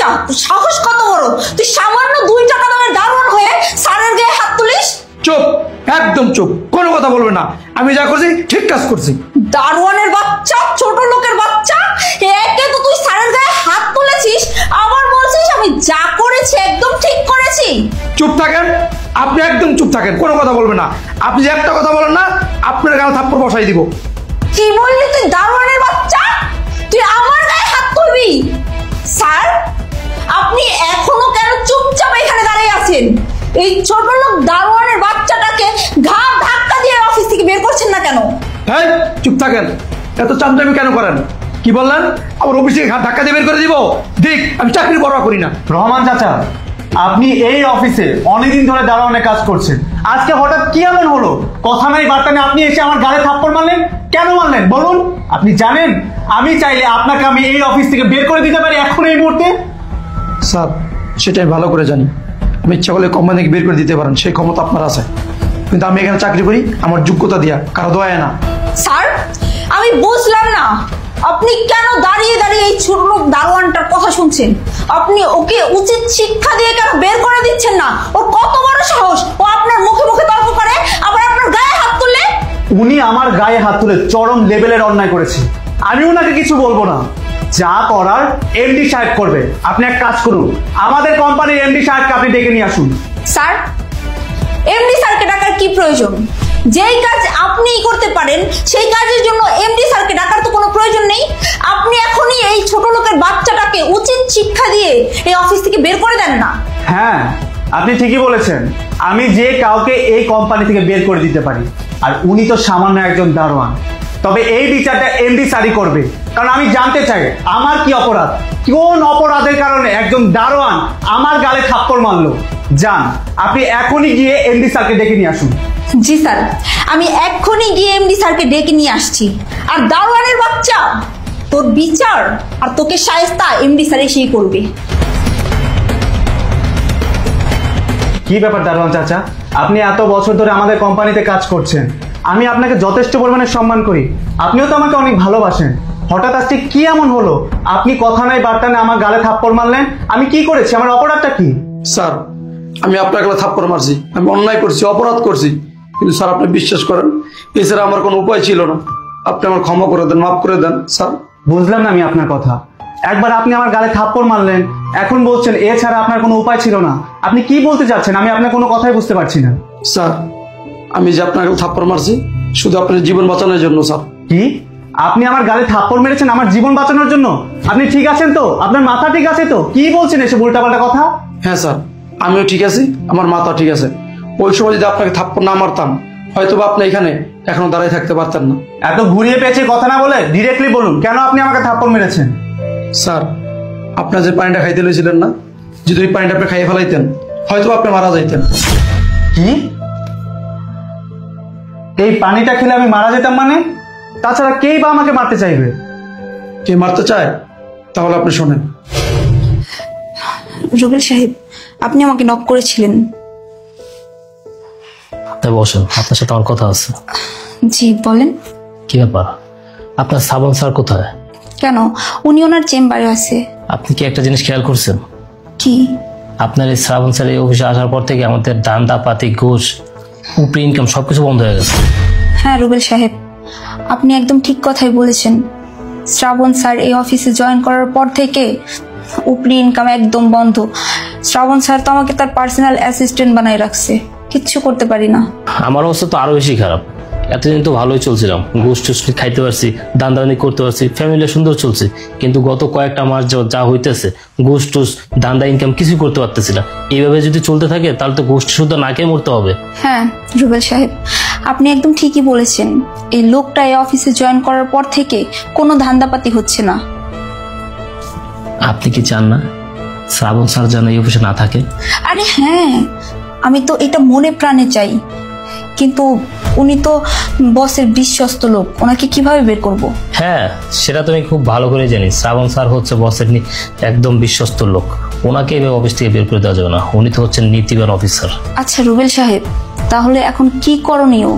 বাচ্চা, তুই সাহস কত বড়! তুই সামান্য 2 টাকা দামের দারোয়ান হয়ে স্যারের গায়ে হাত তুলিস? চুপ, একদম চুপ, কোনো কথা বলবে না। আমি যা করছি ঠিক কাজ করছি। দারোয়ানের বাচ্চা, ছোট লোকের বাচ্চা, একে তো তুই স্যারের গায়ে হাত তুলেছিস, আবার বলছিস আমি যা করেছি একদম ঠিক করেছি। চুপ থাকেন, আপনি একদম চুপ থাকেন, কোনো কথা বলবে না। আপনি যে একটা কথা বলেন না, আপনার গালে থাপ্পড় বসাই দিব। কি বললি তুই? দারোয়ানের বাচ্চা, তুই আমার গায়ে হাত তুলবি? স্যার, আপনি এখনো কেন চুপচাপ এখানে দাঁড়িয়ে আছেন? এই ছোট লোক দারোয়ানের বাচ্চাটাকে ঘাট ধাক্কা দিয়ে অফিস থেকে বের করছেন না কেন? হ্যাঁ, চুপ থাকেন। এত চামচামি কেন করেন? কি বললেন? আমার অফিস থেকে ধাক্কা দিয়ে বের করে দিব? দেখ, আমি চাকরি পরোয়া করি না। রহমান চাচা, আপনি এই অফিসে অনেকদিন ধরে দারোয়ানের কাজ করছেন, আজকে হঠাৎ কি এমন হলো? কথা নাই বার্তা নেই, আপনি এসে আমার গালে থাপ্পড় মারলেন। কেন মারলেন বলুন? আপনি জানেন আমি চাইলে আপনাকে আমি এই অফিস থেকে বের করে দিতে পারি এখন এই মুহূর্তে। স্যার, সেটা আমি ভালো করে জানি। আমি ইচ্ছা করলে কোম্পানি থেকে বের করে দিতে পারেন, সেই ক্ষমতা আপনার আছে। কিন্তু আমি এখানে চাকরি করি আমার যোগ্যতা দিয়া, কারো দয়া না। স্যার, আমি বুঝলাম না আপনি কেন দাঁড়িয়ে দাঁড়িয়ে এই ছোট লোক দারোয়ানটার কথা শুনছেন। আপনি ওকে উচিত শিক্ষা দিয়ে কেন বের করে দিচ্ছেন না? ওর কত বড় সাহস, ও আপনার মুখে মুখে তর্ক করে, আবার আপনার গায়ে হাত তুললে। উনি আমার গায়ে হাত তুলে চরম লেভেলের অন্যায় করেছে, আমি ওনাকে কিছু বলবো না। যা করার এমডি সাহেব করবে। আপনি এক কাজ করুন, আমাদের কোম্পানির এমডি সাহেবকে আপনি ডেকে নিয়ে আসুন। স্যার, এমডি স্যারকে ডাকার কি প্রয়োজন? যেই কাজ আপনিই করতে পারেন সেই কাজের জন্য এমডি স্যারকে ডাকার তো কোনো প্রয়োজন নেই। আপনি এখনই এই ছোট লোকের বাচ্চাটাকে উচিত শিক্ষা দিয়ে এই অফিস থেকে বের করে দেন না। হ্যাঁ, আপনি ঠিকই বলেছেন, আমি যে কাউকে এই কোম্পানি থেকে বের করে দিতে পারি, আর উনি তো সামান্য একজন দারোয়ান। তবে এই বিচারটা এমডি স্যারই করবে, কারণ আমি জানতে চাই আমার কি অপরাধ, কোন অপরাধের কারণে একজন দারোয়ান আমার গালে থাপ্পড় মারলো। যান, আপনি এখনই গিয়ে এমডি স্যারকে ডেকে নিয়ে আসুন। জি স্যার, আমি এক্ষুনি গিয়ে এমডি স্যারকে ডেকে নিয়ে আসছি। আর দারোয়ানের বাচ্চা, তোর বিচার আর তোকে শায়েস্তা এমডি স্যার এসেই করবে। কি ব্যাপার দারোয়ান চাচা, আপনি এত বছর ধরে আমাদের কোম্পানিতে কাজ করছেন, আমি আপনাকে যথেষ্ট পরিমাণে সম্মান করি, আপনিও তো আমাকে অনেক ভালোবাসেন। হঠাৎ আজকে কি এমন হলো? আপনি কথা নাই বার্তা নেই আমার গালে থাপ্পড় মারলেন। আমি কি করেছি? আমার অপরাধটা কি? স্যার, আমি আপনার গালে থাপ্পড় মারছি, আমি অন্যায় করছি, অপরাধ করছি, কিন্তু স্যার আপনি বিশ্বাস করেন এছাড়া আমার কোনো উপায় ছিল না। আপনি আমার ক্ষমা করে দেন, মাফ করে দেন স্যার। বুঝলাম না আমি আপনার কথা। একবার আপনি আমার গালে থাপ্পড় মারলেন, এখন বলছেন এছাড়া আপনার কোনো উপায় ছিল না। আপনি কি বলতে চাচ্ছেন? আমি আপনার কোনো কথাই বুঝতে পারছি না। স্যার, আমি যে আপনার গালে থাপ্পড় মারছি শুধু আপনার জীবন বাঁচানোর জন্য স্যার। কি? আপনি আমার গালে থাপ্পড় মেরেছেন আমার জীবন বাঁচানোর জন্য? আপনি ঠিক আছেন তো? আপনার মাথা ঠিক আছে তো? কি বলছেন এসব উল্টাপাল্টা কথা? হ্যাঁ স্যার, আমিও ঠিক আছি, আমার মাথা ঠিক আছে। ওই সময় যদি আপনাকে থাপ্পড় না মারতাম হয়তো আপনি এখানে এখনো দাঁড়িয়ে থাকতে পারতেন না। এত ঘুরিয়ে পেঁচে কথা না বলে ডিরেক্টলি বলুন, কেন আপনি আমাকে থাপ্পড় মেরেছেন? স্যার, আপনার যে পানিটা খাইতে লইছিলেন না, যদি ওই পানিটা আপনি খাইয়ে ফেলাইতেন হয়তো আপনি মারা যাইতেন। কি? এই পানিটা খেলে আমি মারা যেতাম মানে? তাছাড়া কেই বা আমাকে মারতে চাইবে? কে মারতে চায় তাহলে আপনি শোনেন। রুবেল সাহেব, আপনি আমাকে নক করেছিলেন। তাই বসেন, আপনার সাথে আমার কথা আছে। জি বলেন। কি ব্যাপার, আপনার শ্রাবণ স্যার কোথায়? কেন? উনি ওনার চেম্বারে আছে। আপনি কি একটা জিনিস খেয়াল করছেন? কি? আপনার এই শ্রাবণ স্যার এই অফিসে আসার পর থেকে আমাদের ধান্দা পাতি, ঘুষ, উপরি ইনকাম সবকিছু বন্ধ হয়ে গেছে। হ্যাঁ রুবেল সাহেব, আপনি একদম ঠিক কথাই বলেছেন। শ্রাবণ স্যার এই অফিসে জয়েন করার পর থেকে উপরি ইনকাম একদম বন্ধ। শ্রাবণ স্যার তো আমাকে তার পার্সোনাল অ্যাসিস্ট্যান্ট বানাই রাখছে, কিচ্ছু করতে পারি না। আমার অবস্থা তো আরো বেশি খারাপ। এতদিন তো ভালোই চলছিলাম, ঘুষ টুস খাইতে পারছি, দান্দানি করতে পারছি, ফ্যামিলি সুন্দর চলছে। কিন্তু গত কয়েকটা মাস যা হইতেছে, ঘুষ টুস দান্দা ইনকাম কিছু করতে পারতেছি না। এইভাবে যদি চলতে থাকে তাহলে তো গোষ্ঠী শুদ্ধ নাকে মরতে হবে। হ্যাঁ রুবেল সাহেব, আপনি একদম ঠিকই বলেছেন। এই লোকটা এই অফিসে জয়েন করার পর থেকে কোনো ধান্দাপাতি হচ্ছে না। আপনি কি চান না শ্রাবণ স্যার যেন এই অফিসে না থাকে? আরে হ্যাঁ, আমি তো এটা মনে প্রাণে চাই, কিন্তু উনি তো বসের বিশ্বস্ত লোক, ওনাকে কিভাবে বের করব? হ্যাঁ, সেটা তুমি খুব ভালো করে জানি। শ্রাবণ স্যার হচ্ছে বসের একদম বিশ্বস্ত লোক, ওনাকে এভাবে অফিস থেকে বের করে দেওয়া যাবে না। উনি তো হচ্ছেন নীতিবান অফিসার। আচ্ছা রুবেল সাহেব, তাহলে এখন কি করণীয়?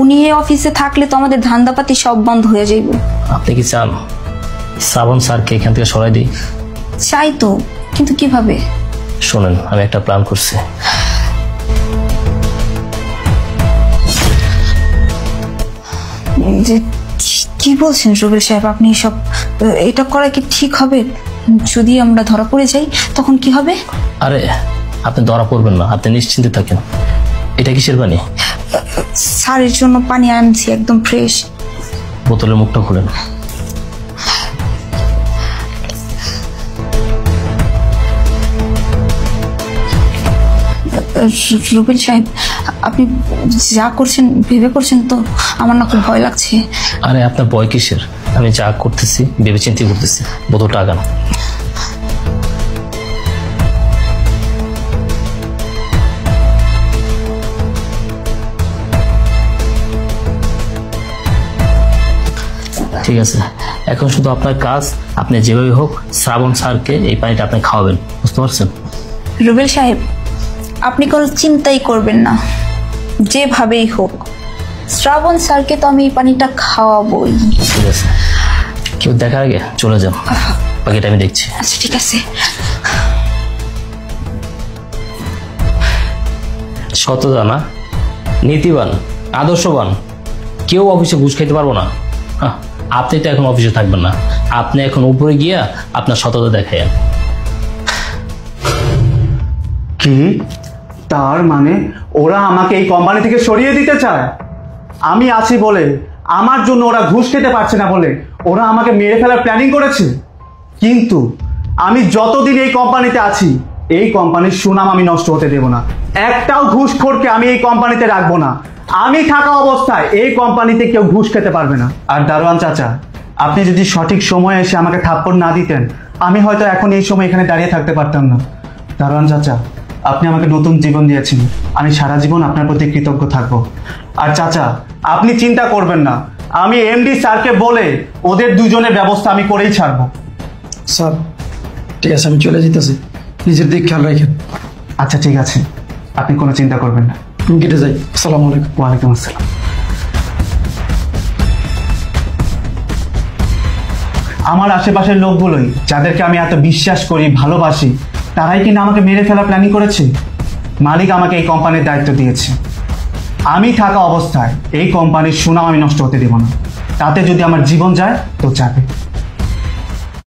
উনি এই অফিসে থাকলে তো আমাদের ধান্দাপাতি সব বন্ধ হয়ে যাইবে। আপনি কি চান শ্রাবণ স্যারকে এখান থেকে সরাই দিই? চাই তো, কিন্তু কিভাবে? শোনেন, আমি একটা প্ল্যান করছি। যে কি বলছেন রুবেল সাহেব আপনি? সব এটা করা কি ঠিক হবে? যদি আমরা ধরা পড়ে যাই তখন কি হবে? আরে আপনি ধরা পড়বেন না, আপনি নিশ্চিন্তে থাকেন। এটা কিসের পানি? স্যারের জন্য পানি আনছি, একদম ফ্রেশ। বোতলের মুখটা খুলেন। রুবেল সাহেব, আপনি যা করছেন ভেবে করছেন তো? আমার না খুব ভয় লাগছে। আরে আপনার ভয় কিসের? আমি যা করতেছি ভেবে চিন্তে করতেছি। বোতলটা আগান। ঠিক আছে, এখন শুধু আপনার কাজ, আপনি যেভাবে হোক শ্রাবণ স্যারকে এই পানিটা আপনি খাওয়াবেন, বুঝতে পারছেন? রুবেল সাহেব, আপনি কোনো চিন্তাই করবেন না, যেভাবেই হোক শ্রাবণ স্যারকে তো আমি এই পানিটা খাওয়াবই। ঠিক আছে, কেউ দেখার আগে চলে যান, বাকিটা আমি দেখছি। আচ্ছা ঠিক আছে। সততা না, নীতিবান, আদর্শবান, কেউ অফিসে ঘুষ খাইতে পারবো না। আপনি তো এখন অফিসে থাকবেন না, আপনি এখন উপরে গিয়া আপনার সততা দেখাইন। কি? তার মানে ওরা আমাকে এই কোম্পানি থেকে সরিয়ে দিতে চায়? আমি আছি বলে, আমার জন্য ওরা ঘুষ খেতে পারছে না বলে ওরা আমাকে মেরে ফেলার প্ল্যানিং করেছে। কিন্তু আমি যতদিন এই কোম্পানিতে আছি, এই কোম্পানির সুনাম আমি নষ্ট হতে দেব না। একটাও ঘুষখোরকে আমি এই কোম্পানিতে রাখবো না। আমি থাকা অবস্থায় এই কোম্পানিতে কেউ ঘুষ খেতে পারবে না। আর দারোয়ান চাচা, আপনি যদি সঠিক সময়ে এসে আমাকে থাপ্পড় না দিতেন, আমি হয়তো এখন এই সময় এখানে দাঁড়িয়ে থাকতে পারতাম না। দারোয়ান চাচা, আপনি আমাকে নতুন জীবন দিয়েছেন, আমি সারা জীবন আপনার প্রতি কৃতজ্ঞ থাকবো। আর চাচা, আপনি চিন্তা করবেন না, আমি এমডি স্যারকে বলে ওদের দুজনের ব্যবস্থা আমি করেই ছাড়বো। স্যার ঠিক আছে, আমি চলে যেতেছি, নিজের দিক খেয়াল রাখেন। আচ্ছা ঠিক আছে, আপনি কোনো চিন্তা করবেন না। আমি কেটে যাই। আসসালামু আলাইকুম। ওয়ালাইকুম আসসালাম। আমার আশেপাশের লোকগুলোই, যাদেরকে আমি এত বিশ্বাস করি, ভালোবাসি, তারাই কিনা আমাকে মেরে ফেলা প্ল্যানিং করেছে। মালিক আমাকে এই কোম্পানির দায়িত্ব দিয়েছে, আমি থাকা অবস্থায় এই কোম্পানির সুনাম আমি নষ্ট হতে দেব না। তাতে যদি আমার জীবন যায় তো যাবে।